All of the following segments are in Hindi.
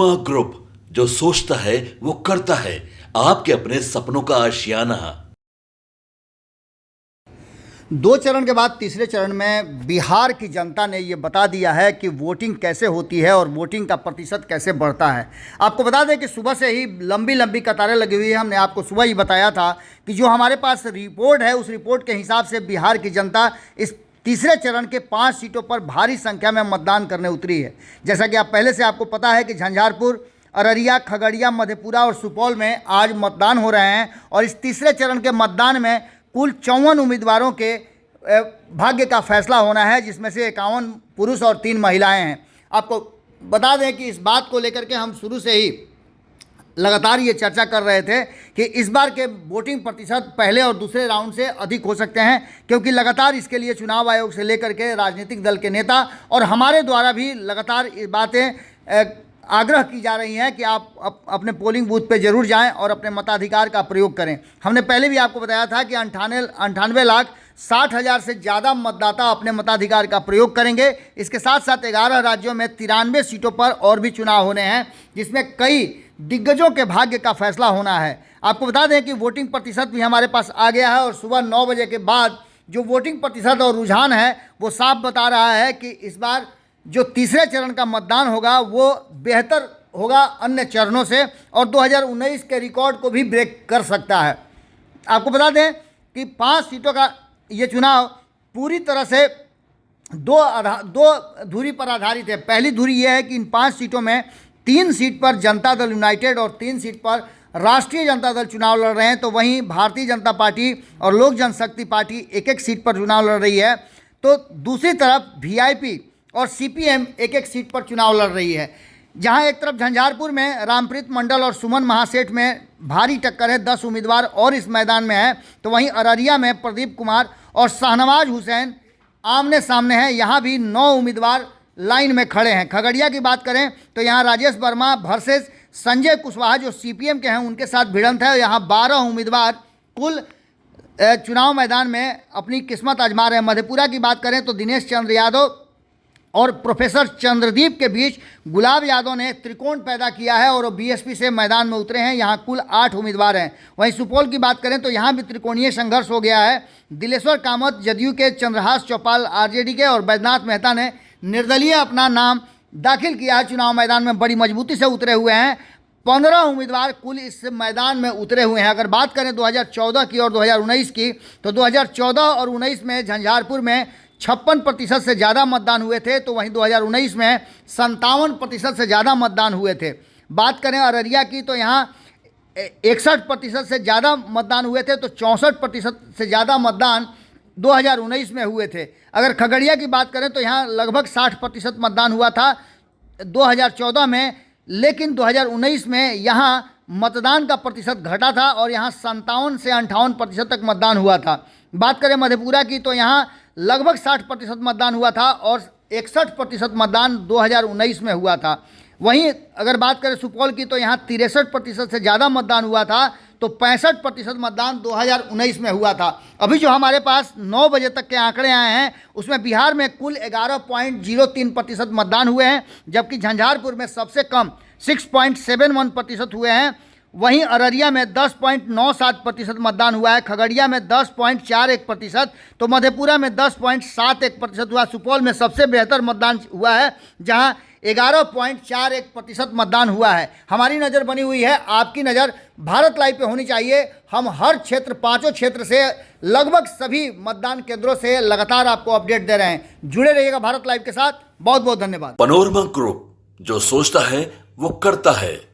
मनोरमा ग्रुप, जो सोचता है वो करता है। आपके अपने सपनों का आशियाना। 2 चरण के बाद तीसरे चरण में बिहार की जनता ने ये बता दिया है कि वोटिंग कैसे होती है और वोटिंग का प्रतिशत कैसे बढ़ता है। आपको बता दें कि सुबह से ही लंबी लंबी कतारें लगी हुई है। हमने आपको सुबह ही बताया था कि जो हमारे पास रिपोर्ट है, उस रिपोर्ट के हिसाब से बिहार की जनता इस तीसरे चरण के 5 सीटों पर भारी संख्या में मतदान करने उतरी है। जैसा कि आप पहले से आपको पता है कि झंझारपुर, अररिया, खगड़िया, मधेपुरा और सुपौल में आज मतदान हो रहे हैं और इस तीसरे चरण के मतदान में कुल 54 उम्मीदवारों के भाग्य का फैसला होना है, जिसमें से 51 पुरुष और 3 महिलाएं हैं। आपको बता दें कि इस बात को लेकर के हम शुरू से ही लगातार ये चर्चा कर रहे थे कि इस बार के वोटिंग प्रतिशत पहले और दूसरे राउंड से अधिक हो सकते हैं, क्योंकि लगातार इसके लिए चुनाव आयोग से लेकर के राजनीतिक दल के नेता और हमारे द्वारा भी लगातार ये बातें आग्रह की जा रही हैं कि आप अपने पोलिंग बूथ पे जरूर जाएं और अपने मताधिकार का प्रयोग करें। हमने पहले भी आपको बताया था कि 98,60,000 से ज़्यादा मतदाता अपने मताधिकार का प्रयोग करेंगे। इसके साथ साथ 11 राज्यों में 93 सीटों पर और भी चुनाव होने हैं, जिसमें कई दिग्गजों के भाग्य का फैसला होना है। आपको बता दें कि वोटिंग प्रतिशत भी हमारे पास आ गया है और सुबह 9 बजे के बाद जो वोटिंग प्रतिशत और रुझान है वो साफ बता रहा है कि इस बार जो तीसरे चरण का मतदान होगा वो बेहतर होगा अन्य चरणों से और 2019 के रिकॉर्ड को भी ब्रेक कर सकता है। आपको बता दें कि 5 सीटों का ये चुनाव पूरी तरह से दो धुरी पर आधारित है। पहली धुरी ये है कि इन 5 सीटों में 3 सीट पर जनता दल यूनाइटेड और 3 सीट पर राष्ट्रीय जनता दल चुनाव लड़ रहे हैं, तो वहीं भारतीय जनता पार्टी और लोक जनशक्ति पार्टी एक सीट पर चुनाव लड़ रही है। तो दूसरी तरफ वीआईपी और सीपीएम एक सीट पर चुनाव लड़ रही है। जहां एक तरफ झंझारपुर में रामप्रीत मंडल और सुमन महासेठ में भारी टक्कर है, 10 उम्मीदवार और इस मैदान में है, तो वहीं अररिया में प्रदीप कुमार और शाहनवाज हुसैन आमने सामने हैं। यहां भी 9 उम्मीदवार लाइन में खड़े हैं। खगड़िया की बात करें तो यहाँ राजेश वर्मा वर्सेस संजय कुशवाहा जो सीपीएम के हैं उनके साथ भिड़ंत है। यहाँ 12 उम्मीदवार कुल चुनाव मैदान में अपनी किस्मत आजमा रहे हैं। मधेपुरा की बात करें तो दिनेश चंद्र यादव और प्रोफेसर चंद्रदीप के बीच गुलाब यादव ने त्रिकोण पैदा किया है और बीएसपी से मैदान में उतरे हैं। यहाँ कुल 8 उम्मीदवार हैं। वहीं सुपौल की बात करें तो यहाँ भी त्रिकोणीय संघर्ष हो गया है। दिलेश्वर कामत जदयू के, चंद्रहास चौपाल आरजेडी के और बैजनाथ मेहता ने निर्दलीय अपना नाम दाखिल किया है। चुनाव मैदान में बड़ी मजबूती से उतरे हुए हैं। 15 उम्मीदवार कुल इस मैदान में उतरे हुए हैं। अगर बात करें 2014 की और 2019 की तो 2014 और 19 में झंझारपुर में 56% से ज़्यादा मतदान हुए थे, तो वहीं 2019 में 57% से ज़्यादा मतदान हुए थे। बात करें अररिया की तो यहाँ 61% से ज़्यादा मतदान हुए थे, तो 64% से ज़्यादा मतदान 2019 में हुए थे। अगर खगड़िया की बात करें तो यहाँ लगभग 60% मतदान हुआ था 2014 में, लेकिन 2019 में यहाँ मतदान का प्रतिशत घटा था और यहाँ 57 से 58% तक मतदान हुआ था। बात करें मधेपुरा की तो यहाँ लगभग 60% मतदान हुआ था और 61% मतदान 2019 में हुआ था। वहीं अगर बात करें सुपौल की तो यहाँ 63% से ज़्यादा मतदान हुआ था, तो 65% मतदान 2019 में हुआ था। अभी जो हमारे पास 9 बजे तक के आंकड़े आए हैं उसमें बिहार में कुल 11.03% मतदान हुए हैं, जबकि झंझारपुर में सबसे कम 6.71% हुए हैं। वहीं अररिया में 10.97% मतदान हुआ है, खगड़िया में 10.41%, तो मधेपुरा में 10.71% हुआ। सुपौल में सबसे बेहतर मतदान हुआ है जहां 11.41% मतदान हुआ है। हमारी नज़र बनी हुई है, आपकी नज़र भारत लाइव पे होनी चाहिए। हम हर क्षेत्र 5 क्षेत्र से लगभग सभी मतदान केंद्रों से लगातार आपको अपडेट दे रहे हैं। जुड़े रहिएगा भारत लाइव के साथ। बहुत बहुत धन्यवाद। मनोरमा ग्रुप, जो सोचता है वो करता है।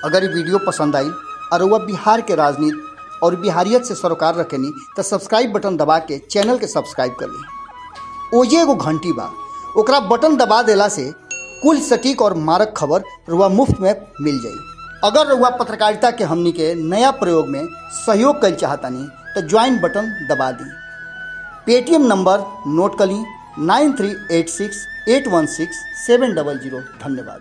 अगर ये वीडियो पसंद आई और वह बिहार के राजनीति और बिहारियत से सरोकार रखेनी तो सब्सक्राइब बटन दबा के चैनल के सब्सक्राइब कर ली। ओजे एगो घंटी बा, ओकरा बटन दबा देला से कुल सटीक और मारक खबर रुआ मुफ्त में मिल जाई। अगर रुआ पत्रकारिता के हमनी के नया प्रयोग में सहयोग कर चाहतानी तो ज्वाइन बटन दबा दी। पेटीएम नंबर नोट कर ली 9386816700। धन्यवाद।